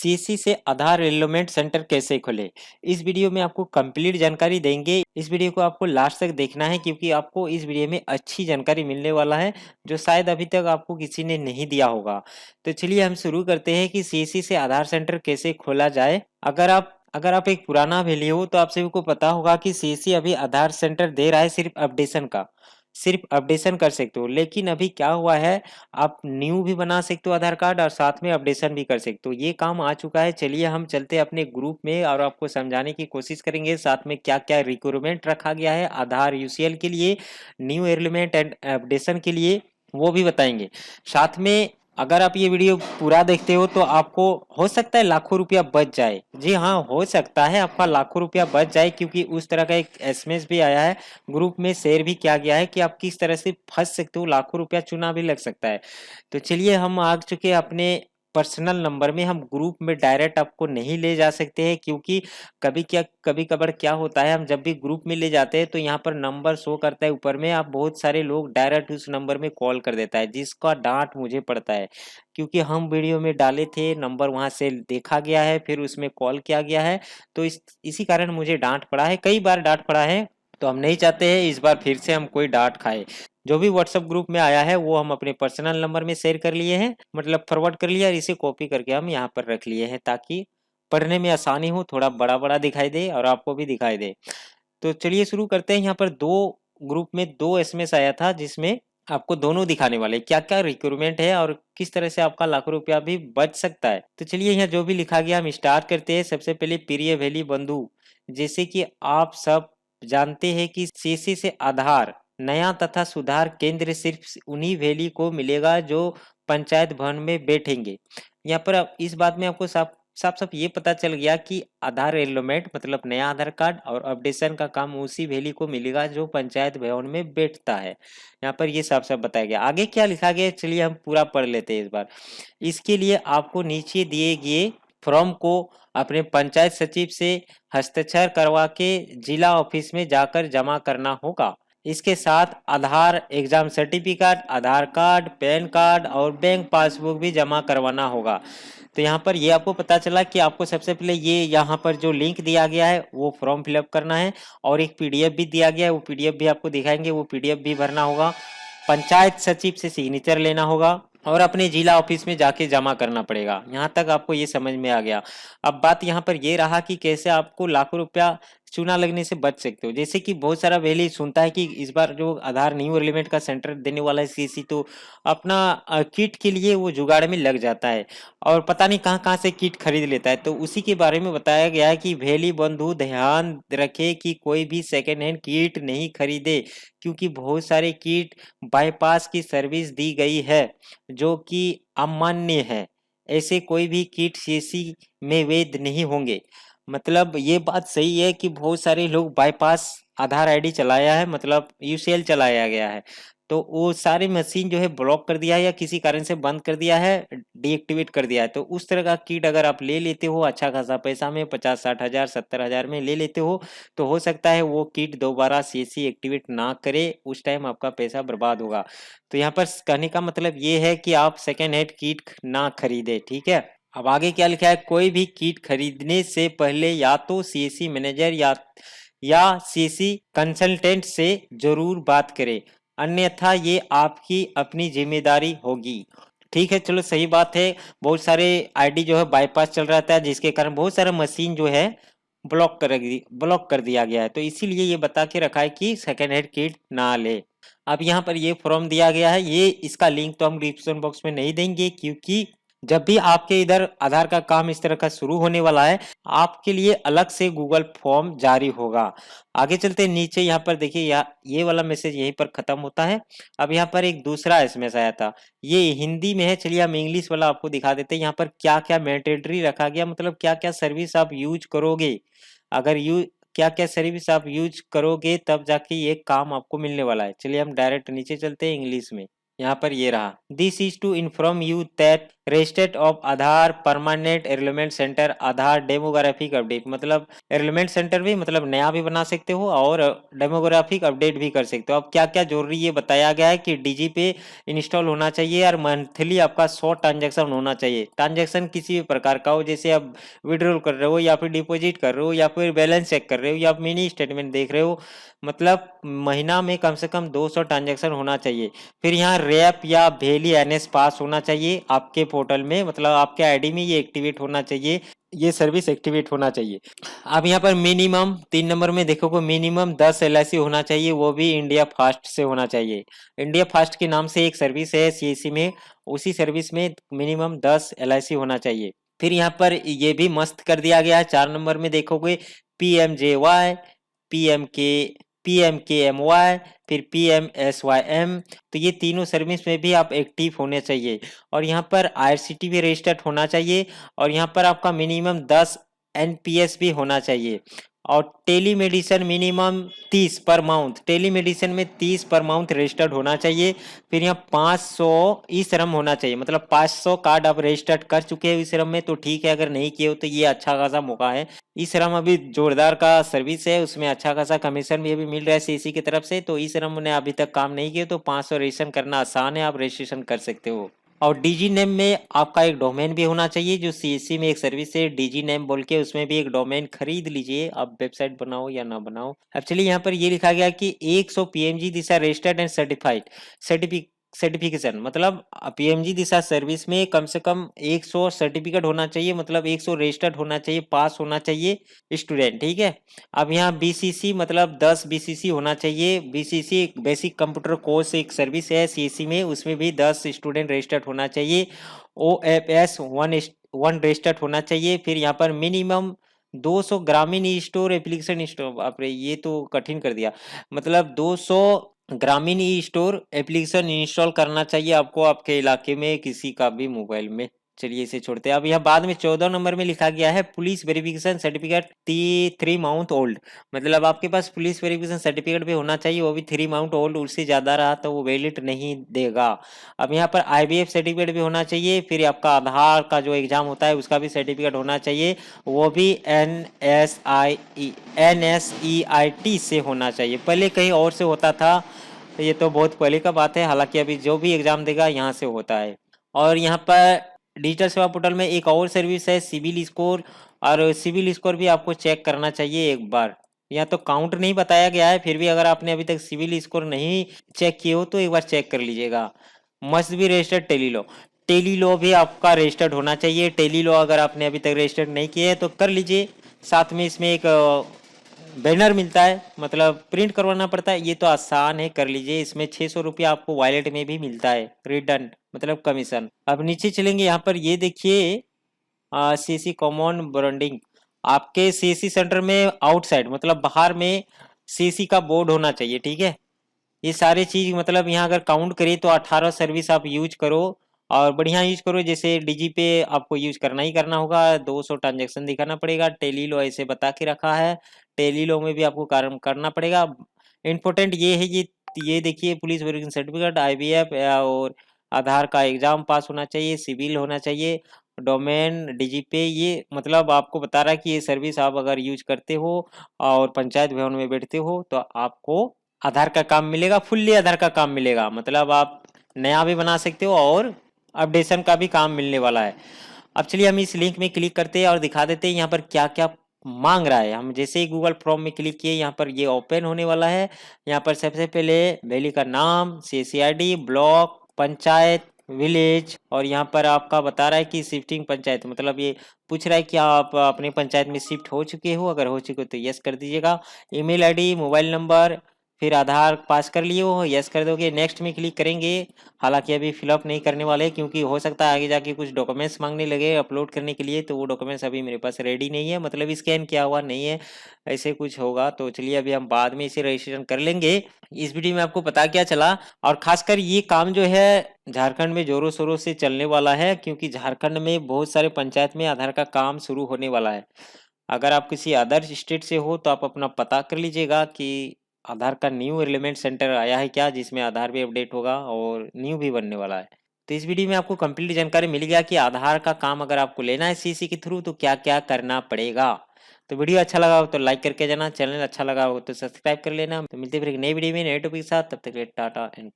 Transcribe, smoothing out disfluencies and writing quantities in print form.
CSC से आधार enrolment centre कैसे खोले। इस वीडियो में आपको कंप्लीट जानकारी देंगे। इस वीडियो को आपको लास्ट तक देखना है क्योंकि आपको इस वीडियो में अच्छी जानकारी मिलने वाला है जो शायद अभी तक आपको किसी ने नहीं दिया होगा। तो चलिए हम शुरू करते हैं कि सीएससी से आधार सेंटर कैसे खोला जाए। अगर आप एक पुराना भेली हो तो आप सभी को पता होगा कि सीएससी अभी आधार सेंटर दे रहा है सिर्फ अपडेशन कर सकते हो। लेकिन अभी क्या हुआ है, आप न्यू भी बना सकते हो आधार कार्ड और साथ में अपडेशन भी कर सकते हो। ये काम आ चुका है। चलिए हम चलते हैं अपने ग्रुप में और आपको समझाने की कोशिश करेंगे साथ में क्या क्या रिक्वायरमेंट रखा गया है आधार यूसीएल के लिए, न्यू एनरोलमेंट एंड अपडेशन के लिए, वो भी बताएंगे। साथ में अगर आप ये वीडियो पूरा देखते हो तो आपको हो सकता है लाखों रुपया बच जाए। जी हाँ, हो सकता है आपका लाखों रुपया बच जाए क्योंकि उस तरह का एक एसएमएस भी आया है, ग्रुप में शेयर भी किया गया है कि आप किस तरह से फंस सकते हो, लाखों रुपया चूना भी लग सकता है। तो चलिए हम आ चुके हैं अपने पर्सनल नंबर में। हम ग्रुप में डायरेक्ट आपको नहीं ले जा सकते हैं क्योंकि कभी कभार क्या होता है, हम जब भी ग्रुप में ले जाते हैं तो यहाँ पर नंबर शो करता है ऊपर में, आप बहुत सारे लोग डायरेक्ट उस नंबर में कॉल कर देता है जिसका डांट मुझे पड़ता है क्योंकि हम वीडियो में डाले थे, नंबर वहां से देखा गया है, फिर उसमें कॉल किया गया है। तो इसी कारण मुझे डांट पड़ा है, कई बार डांट पड़ा है। तो हम नहीं चाहते हैं इस बार फिर से हम कोई डांट खाए। जो भी व्हाट्सएप ग्रुप में आया है वो हम अपने पर्सनल नंबर में शेयर कर लिए हैं, मतलब फॉरवर्ड कर लिया और इसे कॉपी करके हम यहाँ पर रख लिए हैं ताकि पढ़ने में आसानी हो, थोड़ा बड़ा बड़ा दिखाई दे और आपको भी दिखाई दे। तो चलिए शुरू करते हैं। यहाँ पर दो ग्रुप में दो एसएमएस आया था जिसमें आपको दोनों दिखाने वाले क्या क्या रिक्वायरमेंट है और किस तरह से आपका लाखों रुपया भी बच सकता है। तो चलिए यहाँ जो भी लिखा गया हम स्टार्ट करते हैं। सबसे पहले प्रिय वैली बंधु, जैसे कि आप सब जानते हैं कि सीसी से आधार नया तथा सुधार केंद्र सिर्फ उन्हीं वैली को मिलेगा जो पंचायत भवन में बैठेंगे। यहाँ पर इस बात में आपको साफ साफ साफ ये पता चल गया कि आधार एनरोलमेंट मतलब नया आधार कार्ड और अपडेशन का काम उसी वैली को मिलेगा जो पंचायत भवन में बैठता है। यहाँ पर ये साफ साफ बताया गया। आगे क्या लिखा गया चलिए हम पूरा पढ़ लेते हैं इस बार। इसके लिए आपको नीचे दिए गए फॉर्म को अपने पंचायत सचिव से हस्ताक्षर करवा के जिला ऑफिस में जाकर जमा करना होगा। इसके साथ आधार एग्जाम सर्टिफिकेट, आधार कार्ड, पैन कार्ड और बैंक पासबुक भी जमा करवाना होगा। तो यहाँ पर ये आपको पता चला कि आपको सबसे पहले ये यहाँ पर जो लिंक दिया गया है वो फॉर्म फिलअप करना है और एक पीडीएफ भी दिया गया है, वो पीडीएफ भी आपको दिखाएंगे, वो पीडीएफ भी भरना होगा। पंचायत सचिव से सिग्नेचर लेना होगा और अपने जिला ऑफिस में जाके जमा करना पड़ेगा। यहाँ तक आपको ये समझ में आ गया। अब बात यहाँ पर ये रहा कि कैसे आपको लाखों रुपया चूना लगने से बच सकते हो। जैसे कि बहुत सारा वैली सुनता है कि इस बार जो आधार न्यू एलिमेंट का सेंटर देने वाला है सीसी, तो अपना किट के लिए वो जुगाड़ में लग जाता है और पता नहीं कहाँ कहाँ से किट खरीद लेता है। तो उसी के बारे में बताया गया है कि वैली बंधु ध्यान रखे कि कोई भी सेकेंड हैंड किट नहीं खरीदे क्योंकि बहुत सारे किट बाईपास की सर्विस दी गई है जो कि अमान्य है। ऐसे कोई भी किट सीएससी में वैध नहीं होंगे। मतलब ये बात सही है कि बहुत सारे लोग बाईपास आधार आईडी चलाया है, मतलब यूसीएल चलाया गया है, तो वो सारी मशीन जो है ब्लॉक कर दिया है या किसी कारण से बंद कर दिया है, डीएक्टिवेट कर दिया है। तो उस तरह का किट अगर आप ले लेते हो अच्छा खासा पैसा में 50-60 हजार 70 हजार में ले लेते हो तो हो सकता है वो किट दोबारा सीएससी एक्टिवेट ना करे, उस टाइम आपका पैसा बर्बाद होगा। तो यहाँ पर कहने का मतलब ये है कि आप सेकेंड हैंड किट ना खरीदे, ठीक है। अब आगे क्या लिखा है, कोई भी किट खरीदने से पहले या तो सीएससी मैनेजर या सीएससी कंसल्टेंट से जरूर बात करें, अन्यथा ये आपकी अपनी जिम्मेदारी होगी। ठीक है, चलो सही बात है। बहुत सारे आईडी जो है बाईपास चल रहा था जिसके कारण बहुत सारा मशीन जो है ब्लॉक कर दिया गया है। तो इसीलिए ये बता के रखा है कि सेकेंड हैंड किट ना ले। अब यहाँ पर ये फॉर्म दिया गया है, ये इसका लिंक तो हम डिस्क्रिप्शन बॉक्स में नहीं देंगे क्योंकि जब भी आपके इधर आधार का काम इस तरह का शुरू होने वाला है आपके लिए अलग से गूगल फॉर्म जारी होगा। आगे चलते नीचे यहाँ पर देखिए, ये वाला मैसेज यहीं पर खत्म होता है। अब यहाँ पर एक दूसरा एसएमएस आया था, ये हिंदी में है। चलिए हम इंग्लिश वाला आपको दिखा देते हैं। यहाँ पर क्या क्या मैंडेटरी रखा गया, मतलब क्या क्या सर्विस आप यूज करोगे, अगर क्या क्या सर्विस आप यूज करोगे तब जाके ये काम आपको मिलने वाला है। चलिए हम डायरेक्ट नीचे चलते हैं इंग्लिश में। यहाँ पर ये रहा, this is to inform you that registrar of Aadhaar permanent enrolment centre Aadhaar demographic update, मतलब एनरोलमेंट सेंटर भी मतलब नया भी बना सकते हो और डेमोग्राफिक अपडेट भी कर सकते हो। अब क्या क्या जरूरी ये बताया गया है कि डीजी पे इंस्टॉल होना चाहिए और मंथली आपका 100 ट्रांजेक्शन होना चाहिए। ट्रांजेक्शन किसी भी प्रकार का हो, जैसे आप विड्रॉल कर रहे हो या फिर डिपॉजिट कर रहे हो या फिर बैलेंस चेक कर रहे हो या मिनी स्टेटमेंट देख रहे हो, मतलब महीना में कम से कम 200 ट्रांजेक्शन होना चाहिए। फिर यहाँ रैप या भेली एनएस पास होना चाहिए आपके पोर्टल में, मतलब आपके आईडी में ये एक्टिवेट होना चाहिए, ये सर्विस एक्टिवेट होना चाहिए। अब यहाँ पर मिनिमम 3 नंबर में देखोगे मिनिमम 10 LIC होना चाहिए, वो भी इंडिया फास्ट से होना चाहिए। इंडिया फास्ट के नाम से एक सर्विस है सीएससी में, उसी सर्विस में मिनिमम 10 LIC होना चाहिए। फिर यहाँ पर ये भी मस्त कर दिया गया है। 4 नंबर में देखोगे PMJY, PMK, PMKMY, फिर PMSYM, तो ये तीनों सर्विस में भी आप एक्टिव होने चाहिए। और यहाँ पर IRCTC भी रजिस्टर्ड होना चाहिए और यहाँ पर आपका मिनिमम 10 NPS भी होना चाहिए। और टेलीमेडिसिन मिनिमम 30 पर माउंट, टेलीमेडिसिन में 30 पर माउंट रजिस्टर्ड होना चाहिए। फिर यहाँ 500 ई श्रम होना चाहिए, मतलब 500 कार्ड आप रजिस्टर्ड कर चुके हैं ई श्रम में तो ठीक है, अगर नहीं किए हो तो ये अच्छा खासा मौका है। ई श्रम अभी जोरदार का सर्विस है, उसमें अच्छा खासा कमीशन भी अभी मिल रहा है सीसी की तरफ से, तो ई श्रम ने अभी तक काम नहीं किया तो 500 रजिस्ट्रेशन करना आसान है, आप रजिस्ट्रेशन कर सकते हो। और डीजी नेम में आपका एक डोमेन भी होना चाहिए, जो सीएससी में एक सर्विस है डीजी नेम बोल के, उसमें भी एक डोमेन खरीद लीजिए, आप वेबसाइट बनाओ या ना बनाओ। एक्चुअली यहाँ पर ये लिखा गया कि 100 PMG Disha registered and certified certification, मतलब पीएमजी दिशा सर्विस में कम से कम 100 सर्टिफिकेट होना चाहिए, मतलब 100 रजिस्टर्ड होना चाहिए, पास होना चाहिए स्टूडेंट, ठीक है। अब यहाँ बीसीसी मतलब 10 बीसीसी होना चाहिए। बीसीसी एक बेसिक कंप्यूटर कोर्स एक सर्विस है सीएससी में, उसमें भी 10 स्टूडेंट रजिस्टर्ड होना चाहिए। OFS 1 रजिस्टर्ड होना चाहिए। फिर यहाँ पर मिनिमम 200 ग्रामीण ई स्टोर एप्लीकेशन स्टोर, बाप रे ये तो कठिन कर दिया, मतलब 200 ग्रामीण ई स्टोर एप्लीकेशन इंस्टॉल करना चाहिए आपको आपके इलाके में किसी का भी मोबाइल में। चलिए इसे छोड़ते हैं। अब यहाँ बाद में 14 नंबर में लिखा गया है police verification certificate 3 month old, मतलब आपके पास पुलिस वेरिफिकेशन सर्टिफिकेट भी होना चाहिए, वो भी 3 मंथ ओल्ड, उससे ज्यादा रहा तो वो वैलिड नहीं देगा। अब यहाँ पर IBF सर्टिफिकेट भी होना चाहिए। फिर आपका आधार का जो एग्जाम होता है उसका भी सर्टिफिकेट होना चाहिए, वो भी NSEIT से होना चाहिए। पहले कहीं और से होता था, ये तो बहुत पहले का बात है, हालांकि अभी जो भी एग्जाम देगा यहाँ से होता है। और यहाँ पर डिजिटल सेवा पोर्टल में एक और सर्विस है सिविल स्कोर, और सिविल स्कोर भी आपको चेक करना चाहिए एक बार। यहाँ तो काउंट नहीं बताया गया है, फिर भी अगर आपने अभी तक सिविल स्कोर नहीं चेक किए हो तो एक बार चेक कर लीजिएगा। Must be registered Tele-Law, Tele-Law भी आपका रजिस्टर्ड होना चाहिए। टेलीलॉ अगर आपने अभी तक रजिस्टर्ड नहीं किया है तो कर लीजिए। साथ में इसमें एक बैनर मिलता है, मतलब प्रिंट करवाना पड़ता है, ये तो आसान है, कर लीजिए। इसमें 600 रुपया आपको वॉलेट में भी मिलता है रिटर्न, मतलब कमीशन। अब नीचे चलेंगे, यहाँ पर ये देखिए सीसी कॉमन ब्रांडिंग, आपके सीसी सेंटर में आउटसाइड मतलब बाहर में सीसी का बोर्ड होना चाहिए, ठीक है। ये सारे चीज मतलब यहाँ अगर काउंट करें तो 18 सर्विस आप यूज करो और बढ़िया यूज करो। जैसे डीजी पे आपको यूज करना ही करना होगा, 200 ट्रांजेक्शन दिखाना पड़ेगा। टेलीलॉ ऐसे बता के रखा है, टेलीलॉ में भी आपको काम करना पड़ेगा। इम्पोर्टेंट ये है, ये देखिए पुलिस वेरिफिकेशन सर्टिफिकेट, IBF और आधार का एग्जाम पास होना चाहिए, सिविल होना चाहिए, डोमेन डीजी पे, ये मतलब आपको बता रहा है कि ये सर्विस आप अगर यूज करते हो और पंचायत भवन में बैठते हो तो आपको आधार का काम मिलेगा, फुल्ली आधार का काम मिलेगा, मतलब आप नया भी बना सकते हो और अपडेशन का भी काम मिलने वाला है। अब चलिए हम इस लिंक में क्लिक करते हैं और दिखा देते हैं यहाँ पर क्या क्या मांग रहा है। हम जैसे ही गूगल फॉर्म में क्लिक किए यहाँ पर ये ओपन होने वाला है। यहाँ पर सबसे पहले वैली का नाम, CCID, ब्लॉक, पंचायत, विलेज, और यहाँ पर आपका बता रहा है कि शिफ्टिंग पंचायत, मतलब ये पूछ रहा है कि आप अपने पंचायत में शिफ्ट हो चुके हो, अगर हो चुके हो तो यस कर दीजिएगा। ईमेल आईडी, मोबाइल नंबर, फिर आधार पास कर लिए हो, यस कर दोगे। नेक्स्ट में क्लिक करेंगे, हालांकि अभी फिलअप नहीं करने वाले क्योंकि हो सकता है आगे जाके कुछ डॉक्यूमेंट्स मांगने लगे अपलोड करने के लिए, तो वो डॉक्यूमेंट्स अभी मेरे पास रेडी नहीं है, मतलब स्कैन किया हुआ नहीं है, ऐसे कुछ होगा। तो चलिए अभी हम बाद में इसे रजिस्ट्रेशन कर लेंगे। इस वीडियो में आपको पता क्या चला, और खासकर ये काम जो है झारखंड में जोरों शोरों से चलने वाला है, क्योंकि झारखंड में बहुत सारे पंचायत में आधार का काम शुरू होने वाला है। अगर आप किसी अदर स्टेट से हो तो आप अपना पता कर लीजिएगा कि आधार का न्यू एलिमेंट सेंटर आया है क्या, जिसमें आधार भी अपडेट होगा और न्यू भी बनने वाला है। तो इस वीडियो में आपको कंप्लीट जानकारी मिल गया कि आधार का काम अगर आपको लेना है सीसी के थ्रू तो क्या क्या करना पड़ेगा। तो वीडियो अच्छा लगा हो तो लाइक करके जाना, चैनल अच्छा लगा हो तो सब्सक्राइब कर लेना। तो मिलते हैं फिर एक नई वीडियो में नए टॉपिक के साथ, तब तक के लिए टाटा एंड